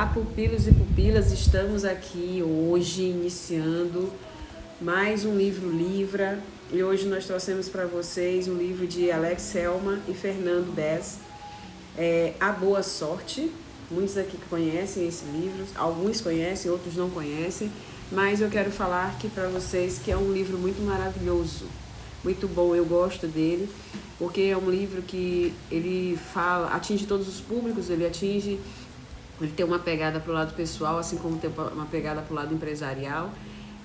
Olá, pupilos e pupilas, estamos aqui hoje iniciando mais um livro Livra e hoje nós trouxemos para vocês um livro de Alex Hellman e Fernando Bess, A Boa Sorte. Muitos aqui conhecem esse livro, alguns conhecem, outros não conhecem, mas eu quero falar aqui para vocês que é um livro muito maravilhoso, muito bom, eu gosto dele, porque é um livro que ele atinge todos os públicos, ele tem uma pegada para o lado pessoal, assim como tem uma pegada para o lado empresarial.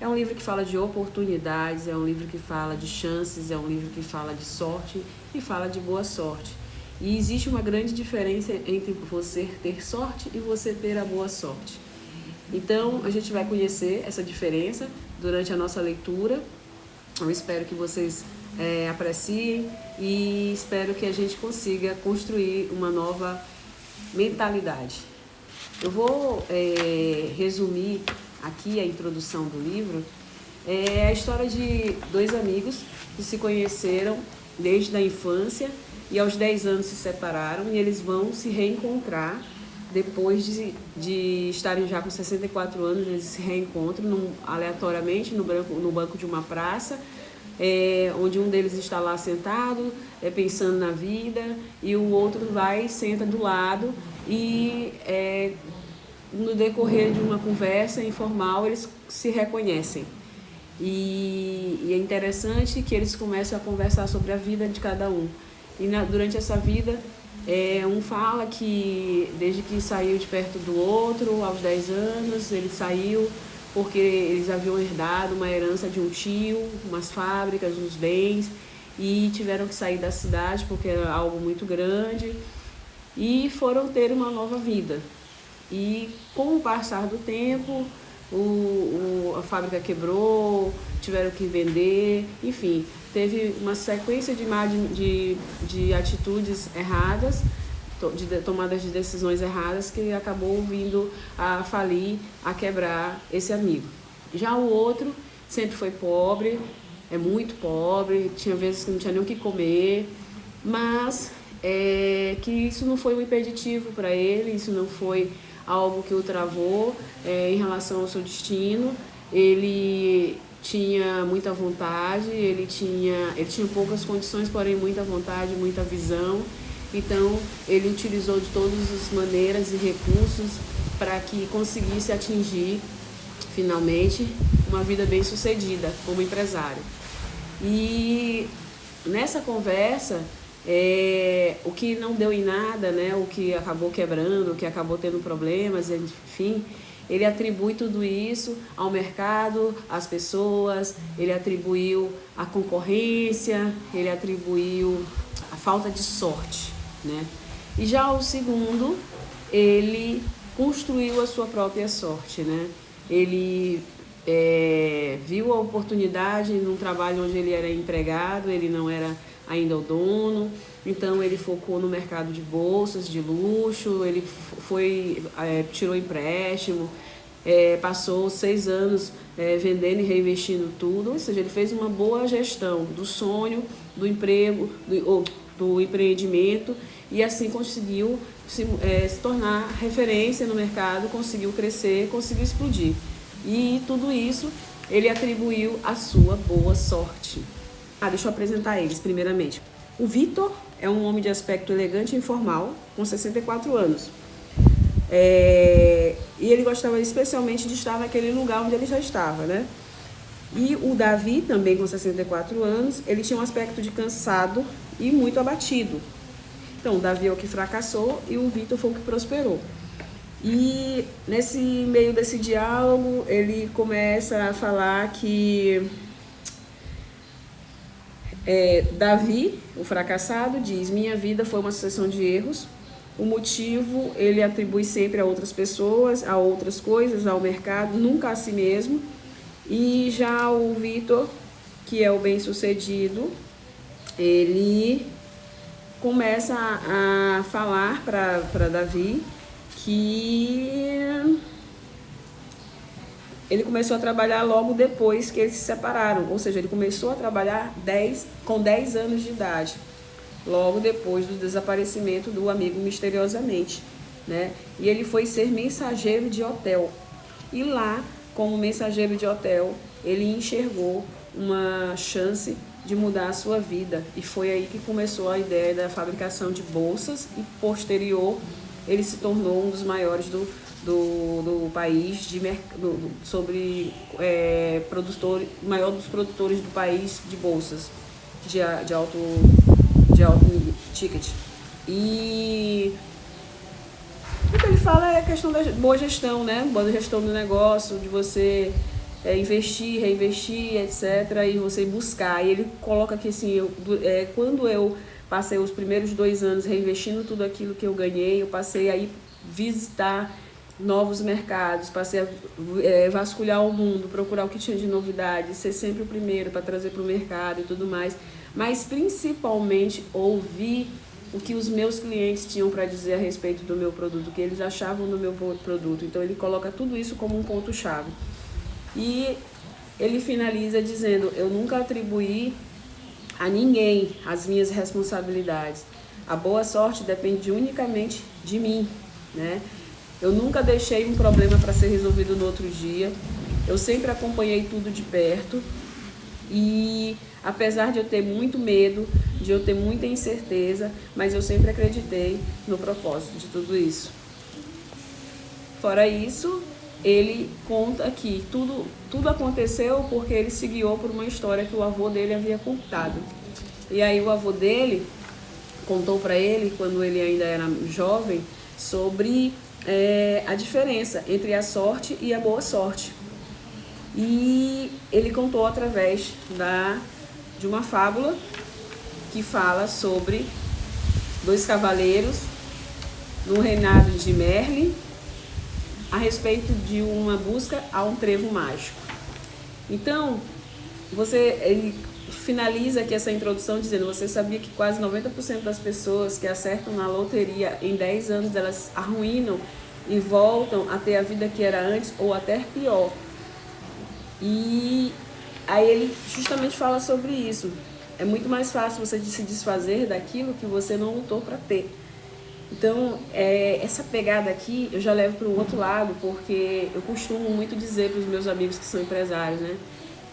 É um livro que fala de oportunidades, é um livro que fala de chances, é um livro que fala de sorte e fala de boa sorte. E existe uma grande diferença entre você ter sorte e você ter a boa sorte. Então, a gente vai conhecer essa diferença durante a nossa leitura. Eu espero que vocês apreciem e espero que a gente consiga construir uma nova mentalidade. Eu vou resumir aqui a introdução do livro. É a história de dois amigos que se conheceram desde a infância e aos 10 anos se separaram e eles vão se reencontrar depois de estarem já com 64 anos. Eles se reencontram aleatoriamente no banco de uma praça, onde um deles está lá sentado, pensando na vida, e o outro vai e senta do lado e no decorrer de uma conversa informal eles se reconhecem. E é interessante que eles começam a conversar sobre a vida de cada um. E durante essa vida, um fala que desde que saiu de perto do outro, aos 10 anos, ele saiu porque eles haviam herdado uma herança de um tio, umas fábricas, uns bens, e tiveram que sair da cidade porque era algo muito grande e foram ter uma nova vida. E com o passar do tempo, a fábrica quebrou, tiveram que vender, enfim, teve uma sequência de atitudes erradas, de tomadas de decisões erradas, que acabou vindo a falir, a quebrar esse amigo. Já o outro sempre foi pobre, muito pobre, tinha vezes que não tinha nem o que comer, mas que isso não foi um impeditivo para ele, isso não foi algo que o travou em relação ao seu destino. Ele tinha muita vontade, ele tinha poucas condições, porém muita vontade, muita visão. Então, ele utilizou de todas as maneiras e recursos para que conseguisse atingir, finalmente, uma vida bem-sucedida como empresário. E nessa conversa, o que não deu em nada, né, o que acabou quebrando, o que acabou tendo problemas, enfim, ele atribui tudo isso ao mercado, às pessoas, ele atribuiu a concorrência, ele atribuiu a falta de sorte, né? E já o segundo, ele construiu a sua própria sorte, né? Ele viu a oportunidade num trabalho onde ele era empregado, ele não era ainda o dono, então ele focou no mercado de bolsas, de luxo, ele tirou empréstimo, passou 6 anos vendendo e reinvestindo tudo, ou seja, ele fez uma boa gestão do sonho, do emprego, do empreendimento, e assim conseguiu se tornar referência no mercado, conseguiu crescer, conseguiu explodir. E tudo isso ele atribuiu à sua boa sorte. Deixa eu apresentar eles primeiramente. O Vitor é um homem de aspecto elegante e informal, com 64 anos. E ele gostava especialmente de estar naquele lugar onde ele já estava, né? E o Davi, também com 64 anos, ele tinha um aspecto de cansado e muito abatido. Então, o Davi é o que fracassou e o Vitor foi o que prosperou. E nesse meio desse diálogo, ele começa a falar que Davi, o fracassado, diz: minha vida foi uma sucessão de erros. O motivo ele atribui sempre a outras pessoas, a outras coisas, ao mercado, nunca a si mesmo. E já o Vitor, que é o bem-sucedido, ele começa a falar para Davi que ele começou a trabalhar logo depois que eles se separaram, ou seja, ele começou a trabalhar com 10 anos de idade, logo depois do desaparecimento do amigo misteriosamente. né? E ele foi ser mensageiro de hotel. E lá, como mensageiro de hotel, ele enxergou uma chance de mudar a sua vida. E foi aí que começou a ideia da fabricação de bolsas e, posterior, ele se tornou um dos maiores do país, maior dos produtores do país de bolsas de alto ticket. E o que ele fala é a questão da boa gestão, né? Boa gestão do negócio, de você investir, reinvestir, etc. E você buscar. E ele coloca que assim, quando eu passei os primeiros 2 anos reinvestindo tudo aquilo que eu ganhei, eu passei a ir visitar novos mercados, passei a vasculhar o mundo, procurar o que tinha de novidade, ser sempre o primeiro para trazer para o mercado e tudo mais, mas principalmente ouvir o que os meus clientes tinham para dizer a respeito do meu produto, o que eles achavam do meu produto. Então ele coloca tudo isso como um ponto-chave. E ele finaliza dizendo: eu nunca atribuí a ninguém as minhas responsabilidades. A boa sorte depende unicamente de mim, né? Eu nunca deixei um problema para ser resolvido no outro dia. Eu sempre acompanhei tudo de perto. E apesar de eu ter muito medo, de eu ter muita incerteza, mas eu sempre acreditei no propósito de tudo isso. Fora isso, ele conta que tudo aconteceu porque ele se guiou por uma história que o avô dele havia contado. E aí o avô dele contou para ele, quando ele ainda era jovem, sobre a diferença entre a sorte e a boa sorte. E ele contou através de uma fábula que fala sobre 2 cavaleiros no reinado de Merlin, a respeito de uma busca a um trevo mágico. Então, ele finaliza aqui essa introdução dizendo: você sabia que quase 90% das pessoas que acertam na loteria em 10 anos, elas arruinam e voltam a ter a vida que era antes ou até pior? E aí ele justamente fala sobre isso. É muito mais fácil você se desfazer daquilo que você não lutou para ter. Então, essa pegada aqui eu já levo para o outro lado, porque eu costumo muito dizer para os meus amigos que são empresários, né?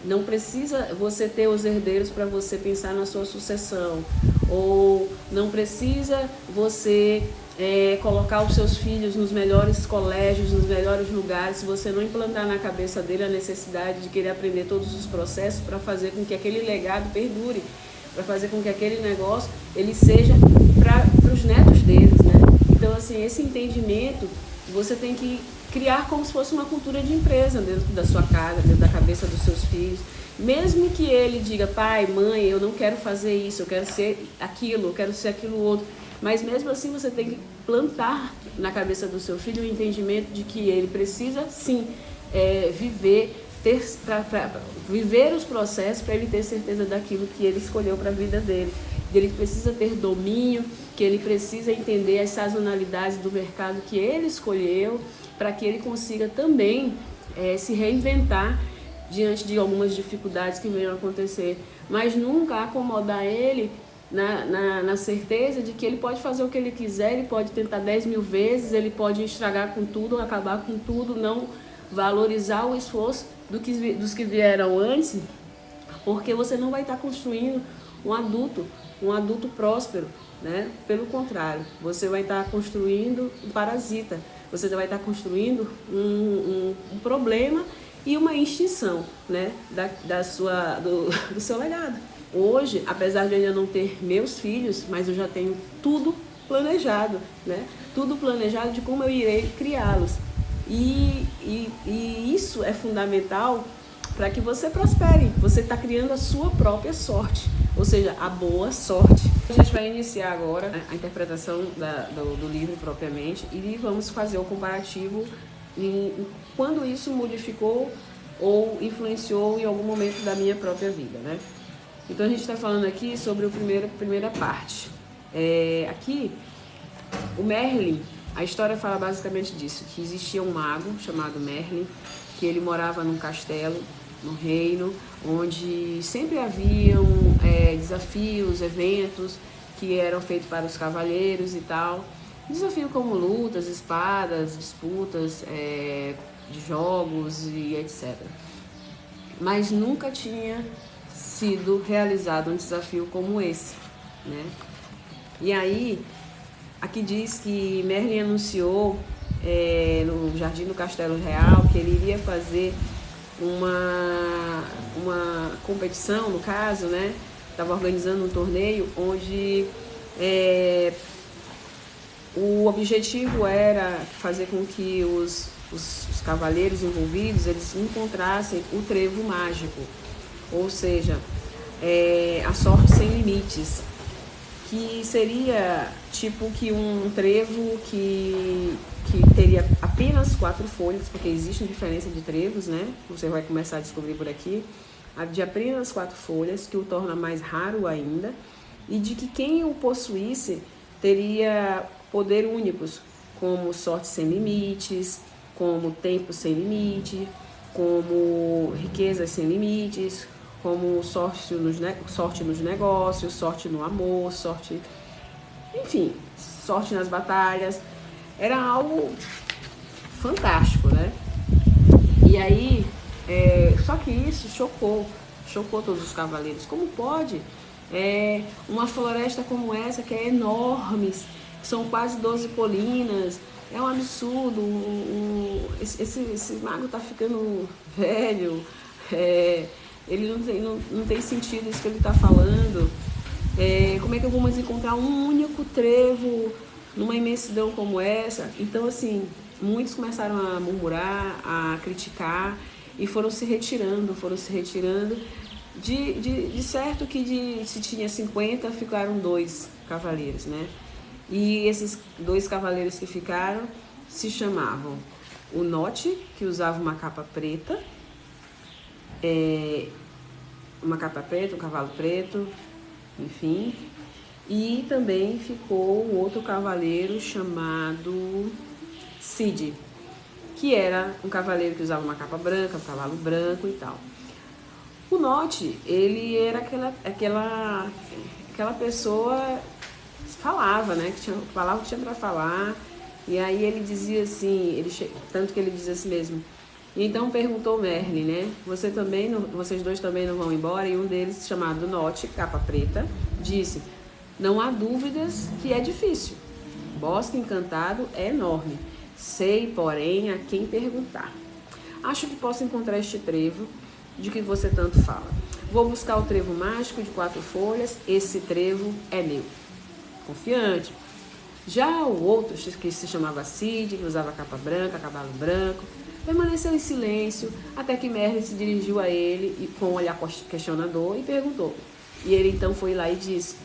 Não precisa você ter os herdeiros para você pensar na sua sucessão, ou não precisa você colocar os seus filhos nos melhores colégios, nos melhores lugares, se você não implantar na cabeça dele a necessidade de querer aprender todos os processos para fazer com que aquele legado perdure, para fazer com que aquele negócio ele seja para os netos deles, né? Então, assim, esse entendimento você tem que criar como se fosse uma cultura de empresa dentro da sua casa, dentro da cabeça dos seus filhos. Mesmo que ele diga: pai, mãe, eu não quero fazer isso, eu quero ser aquilo, eu quero ser aquilo outro. Mas mesmo assim você tem que plantar na cabeça do seu filho o entendimento de que ele precisa sim viver os processos para ele ter certeza daquilo que ele escolheu para a vida dele. Ele precisa ter domínio, que ele precisa entender as sazonalidades do mercado que ele escolheu, para que ele consiga também se reinventar diante de algumas dificuldades que venham a acontecer, mas nunca acomodar ele na certeza de que ele pode fazer o que ele quiser, ele pode tentar 10.000 vezes, ele pode estragar com tudo, acabar com tudo, não valorizar o esforço dos que vieram antes, porque você não vai estar construindo um adulto próspero, né? Pelo contrário, você vai estar construindo um parasita, você vai estar construindo um problema e uma extinção, né? do seu legado. Hoje, apesar de eu ainda não ter meus filhos, mas eu já tenho tudo planejado, né? Tudo planejado de como eu irei criá-los. E isso é fundamental para que você prospere. Você está criando a sua própria sorte, ou seja, a boa sorte. A gente vai iniciar agora a interpretação do livro propriamente e vamos fazer o comparativo em quando isso modificou ou influenciou em algum momento da minha própria vida, né? Então a gente está falando aqui sobre a primeira parte. Aqui, o Merlin, a história fala basicamente disso, que existia um mago chamado Merlin, que ele morava num castelo, no reino, onde sempre haviam desafios, eventos que eram feitos para os cavaleiros e tal. Desafio como lutas, espadas, disputas, de jogos e etc. Mas nunca tinha sido realizado um desafio como esse, né? E aí, aqui diz que Merlin anunciou no Jardim do Castelo Real que ele iria fazer uma competição, no caso, né? Estava organizando um torneio onde o objetivo era fazer com que os cavaleiros envolvidos eles encontrassem o trevo mágico, ou seja, a sorte sem limites, que seria tipo que um trevo que teria apenas 4 folhas, porque existe diferença de trevos, né? Você vai começar a descobrir por aqui. De apenas 4 folhas, que o torna mais raro ainda, e de que quem o possuísse teria poder únicos, como sorte sem limites, como tempo sem limite, como riquezas sem limites, como sorte nos negócios, sorte no amor, sorte, enfim, sorte nas batalhas. Era algo fantástico, né? E aí, só que isso chocou todos os cavaleiros. Como pode uma floresta como essa, que é enorme, são quase 12 colinas, é um absurdo, esse mago tá ficando velho, ele não tem sentido isso que ele está falando. Como é que vamos encontrar um único trevo numa imensidão como essa? Então, assim, muitos começaram a murmurar, a criticar e foram se retirando. De certo que se tinha 50, ficaram 2 cavaleiros, né? E esses 2 cavaleiros que ficaram se chamavam o Note, que usava uma capa preta, um cavalo preto, enfim. E também ficou um outro cavaleiro chamado Cid, que era um cavaleiro que usava uma capa branca, um cavalo branco e tal. O Note, ele era aquela pessoa que falava, né? Falava o que tinha para falar. E aí ele dizia assim, tanto que ele dizia assim mesmo. E então perguntou Merlin, né? Vocês dois também não vão embora? E um deles, chamado Note, capa preta, disse: não há dúvidas que é difícil. Bosque Encantado é enorme. Sei, porém, a quem perguntar. Acho que posso encontrar este trevo de que você tanto fala. Vou buscar o trevo mágico de 4 folhas. Esse trevo é meu. Confiante. Já o outro, que se chamava Cid, que usava capa branca, cavalo branco, permaneceu em silêncio até que Merlin se dirigiu a ele e com um olhar questionador e perguntou. E ele então foi lá e disse: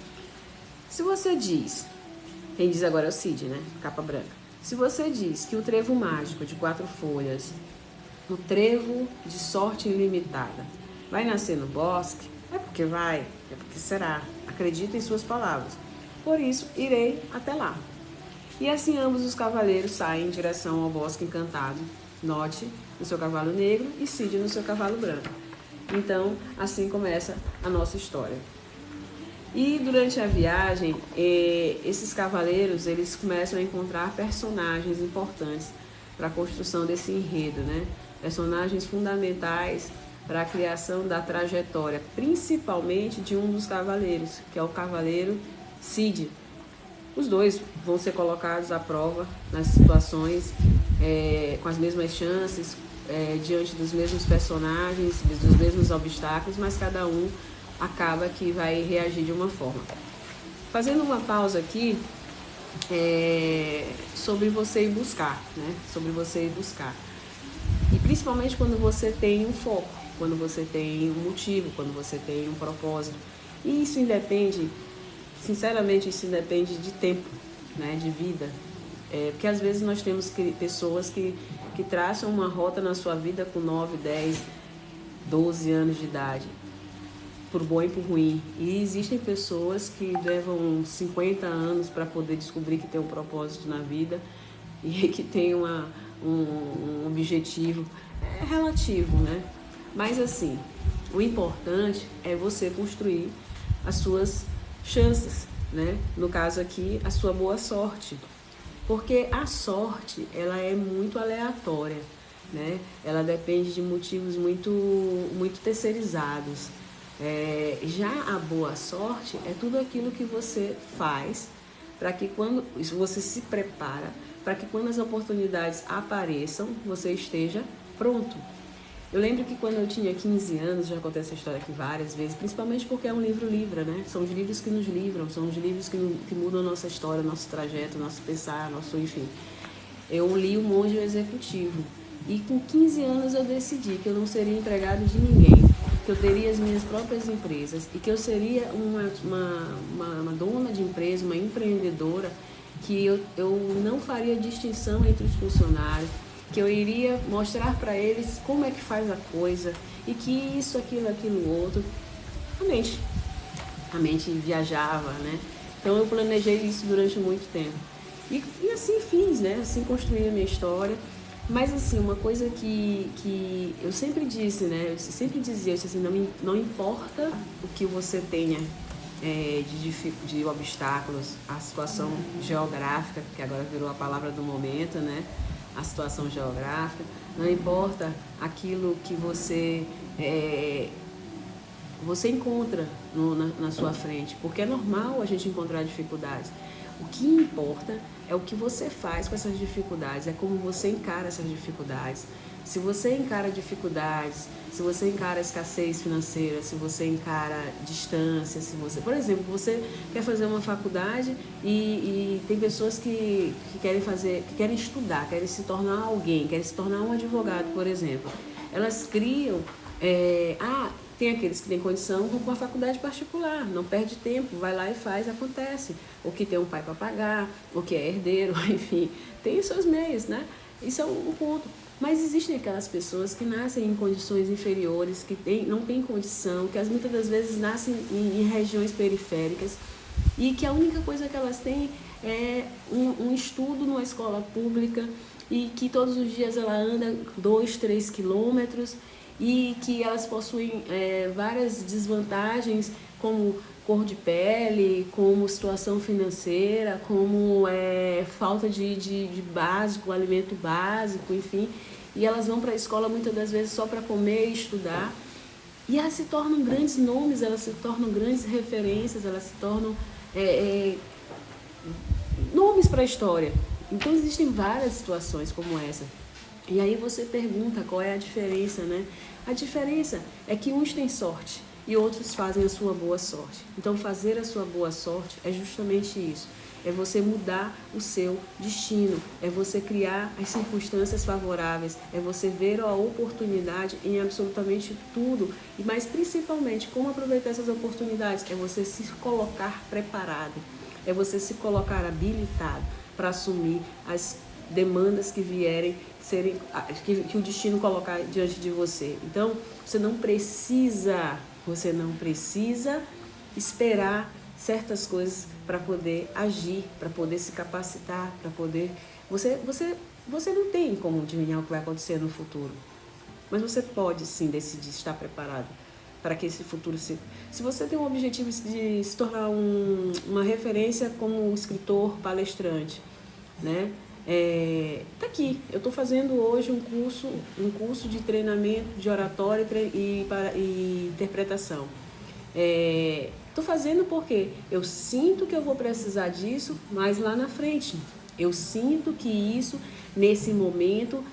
se você diz, quem diz agora é o Cid, né? Capa branca. Se você diz que o trevo mágico de 4 folhas, o trevo de sorte ilimitada, vai nascer no bosque, é porque vai, é porque será. Acredita em suas palavras. Por isso, irei até lá. E assim ambos os cavaleiros saem em direção ao bosque encantado. Note no seu cavalo negro e Cid no seu cavalo branco. Então, assim começa a nossa história. E durante a viagem, esses cavaleiros, eles começam a encontrar personagens importantes para a construção desse enredo, né? Personagens fundamentais para a criação da trajetória, principalmente de um dos cavaleiros, que é o cavaleiro Cid. Os dois vão ser colocados à prova nas situações, com as mesmas chances, diante dos mesmos personagens, dos mesmos obstáculos, mas cada um acaba que vai reagir de uma forma. Fazendo uma pausa aqui, sobre você ir buscar, né? Sobre você ir buscar. E principalmente quando você tem um foco, quando você tem um motivo, quando você tem um propósito. E isso independe, sinceramente, isso independe de tempo, né? De vida. Porque às vezes nós temos pessoas que traçam uma rota na sua vida com 9, 10, 12 anos de idade, por bom e por ruim. E existem pessoas que levam 50 anos para poder descobrir que tem um propósito na vida e que tem um objetivo. É relativo, né? Mas assim, o importante é você construir as suas chances, né? No caso aqui, a sua boa sorte. Porque a sorte, ela é muito aleatória, né? Ela depende de motivos muito terceirizados. Já a boa sorte é tudo aquilo que você faz para que quando você se prepara, para que quando as oportunidades apareçam, você esteja pronto. Eu lembro que quando eu tinha 15 anos, já contei essa história aqui várias vezes, principalmente porque é um livro livra, né? São os livros que nos livram, são os livros que mudam a nossa história, nosso trajeto, nosso pensar, nosso enfim. Eu li O Monge Executivo e com 15 anos eu decidi que eu não seria empregado de ninguém, que eu teria as minhas próprias empresas e que eu seria uma dona de empresa, uma empreendedora, que eu não faria distinção entre os funcionários, que eu iria mostrar para eles como é que faz a coisa e que isso, aquilo, outro. A mente viajava, né? Então eu planejei isso durante muito tempo. E assim fiz, né? Assim construí a minha história. Mas assim, uma coisa que eu sempre disse, né? Eu sempre dizia, eu disse assim, não importa o que você tenha de obstáculos, a situação geográfica, que agora virou a palavra do momento, né? A situação geográfica, não importa aquilo que você encontra na sua frente, porque é normal a gente encontrar dificuldades. O que importa é o que você faz com essas dificuldades, é como você encara essas dificuldades. Se você encara dificuldades, se você encara escassez financeira, se você encara distância, se você... Por exemplo, você quer fazer uma faculdade e tem pessoas que querem estudar, querem se tornar alguém, querem se tornar um advogado, por exemplo. Elas criam... tem aqueles que têm condição, vão com a faculdade particular, não perde tempo, vai lá e faz, acontece. Ou que tem um pai para pagar, ou que é herdeiro, enfim, tem os seus meios, né? Isso é um ponto. Mas existem aquelas pessoas que nascem em condições inferiores, que não têm condição, que muitas das vezes nascem em regiões periféricas e que a única coisa que elas têm é um estudo numa escola pública e que todos os dias ela anda 2, 3 quilômetros e que elas possuem várias desvantagens, como cor de pele, como situação financeira, como falta de básico, alimento básico, enfim. E elas vão para a escola muitas das vezes só para comer e estudar. E elas se tornam grandes nomes, elas se tornam grandes referências, elas se tornam nomes para a história. Então existem várias situações como essa. E aí você pergunta qual é a diferença, né? A diferença é que uns têm sorte e outros fazem a sua boa sorte. Então fazer a sua boa sorte é justamente isso. É você mudar o seu destino, é você criar as circunstâncias favoráveis, é você ver a oportunidade em absolutamente tudo, e mais principalmente como aproveitar essas oportunidades, é você se colocar preparado, é você se colocar habilitado para assumir as demandas que vierem, que o destino colocar diante de você. Então, você não precisa esperar certas coisas para poder agir, para poder se capacitar, para poder... Você não tem como adivinhar o que vai acontecer no futuro, mas você pode sim decidir estar preparado para que esse futuro se... Se você tem um objetivo de se tornar uma referência como escritor, palestrante, né? Tá aqui, eu estou fazendo hoje um curso de treinamento de oratória e interpretação. Estou fazendo porque eu sinto que eu vou precisar disso mais lá na frente. Eu sinto que isso, nesse momento,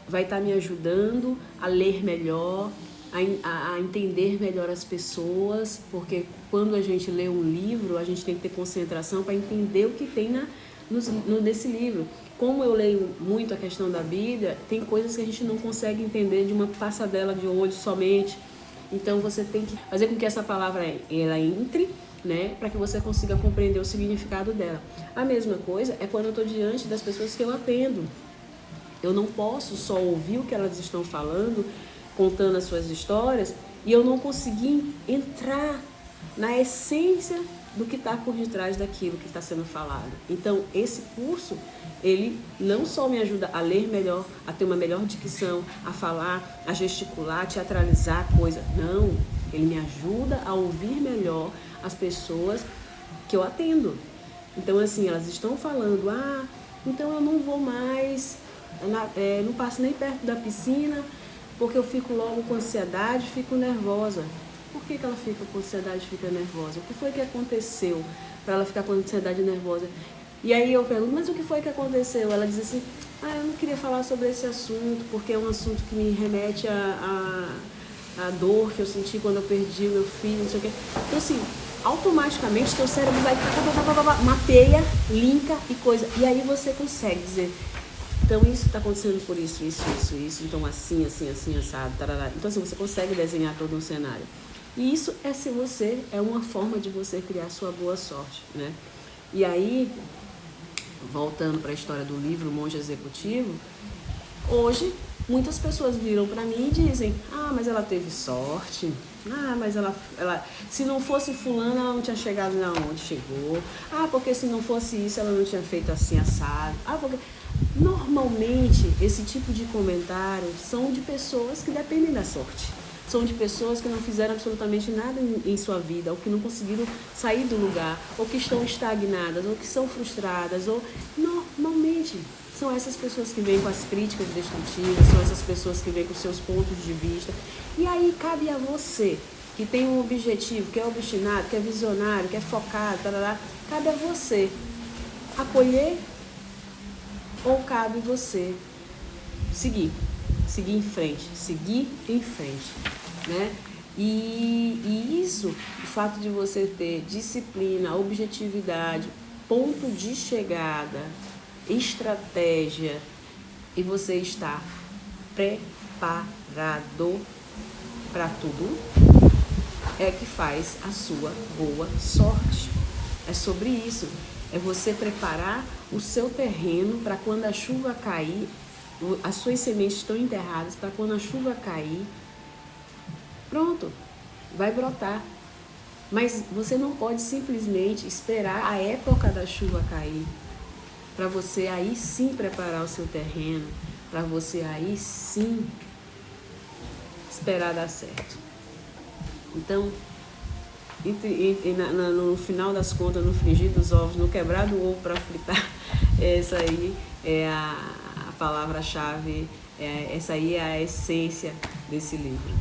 vai estar me ajudando a ler melhor, a entender melhor as pessoas, porque quando a gente lê um livro, a gente tem que ter concentração para entender o que tem nesse livro. Como eu leio muito a questão da Bíblia, tem coisas que a gente não consegue entender de uma passadela de olho somente. Então você tem que fazer com que essa palavra ela entre, né, para que você consiga compreender o significado dela. A mesma coisa é quando eu estou diante das pessoas que eu atendo. Eu não posso só ouvir o que elas estão falando, contando as suas histórias, e eu não conseguir entrar na essência do que está por detrás daquilo que está sendo falado. Então, esse curso, ele não só me ajuda a ler melhor, a ter uma melhor dicção, a falar, a gesticular, a teatralizar a coisa. Não, ele me ajuda a ouvir melhor as pessoas que eu atendo. Então, assim, elas estão falando, Então eu não vou mais, não passo nem perto da piscina, porque eu fico logo com ansiedade, fico nervosa. Por que ela fica com ansiedade e fica nervosa? O que foi que aconteceu para ela ficar com ansiedade e nervosa? E aí eu pergunto, mas o que foi que aconteceu? Ela diz assim, eu não queria falar sobre esse assunto, porque é um assunto que me remete a dor que eu senti quando eu perdi o meu filho, não sei o quê. Então assim, automaticamente teu cérebro vai mapeia, linka e coisa. E aí você consegue dizer, então isso está acontecendo por isso, então assim, assado, tarará. Então assim, você consegue desenhar todo um cenário. E isso é uma forma de você criar sua boa sorte, né? E aí, voltando para a história do livro Monge Executivo, hoje muitas pessoas viram para mim e dizem, mas ela teve sorte, mas ela se não fosse fulana ela não tinha chegado na onde chegou, porque se não fosse isso ela não tinha feito assim assado, porque... Normalmente esse tipo de comentário são de pessoas que dependem da sorte, são de pessoas que não fizeram absolutamente nada em sua vida, ou que não conseguiram sair do lugar, ou que estão estagnadas, ou que são frustradas, ou normalmente são essas pessoas que vêm com as críticas destrutivas, são essas pessoas que vêm com seus pontos de vista. E aí cabe a você, que tem um objetivo, que é obstinado, que é visionário, que é focado, cabe a você acolher ou cabe você seguir em frente, né? E isso, o fato de você ter disciplina, objetividade, ponto de chegada, estratégia e você estar preparado para tudo, é que faz a sua boa sorte. É sobre isso. É você preparar o seu terreno para quando a chuva cair, as suas sementes estão enterradas, para quando a chuva cair, pronto, vai brotar. Mas você não pode simplesmente esperar a época da chuva cair, para você aí sim preparar o seu terreno, para você aí sim esperar dar certo. Então, no final das contas, no frigir dos ovos, no quebrar do ovo para fritar, essa aí é a palavra-chave, essa aí é a essência desse livro.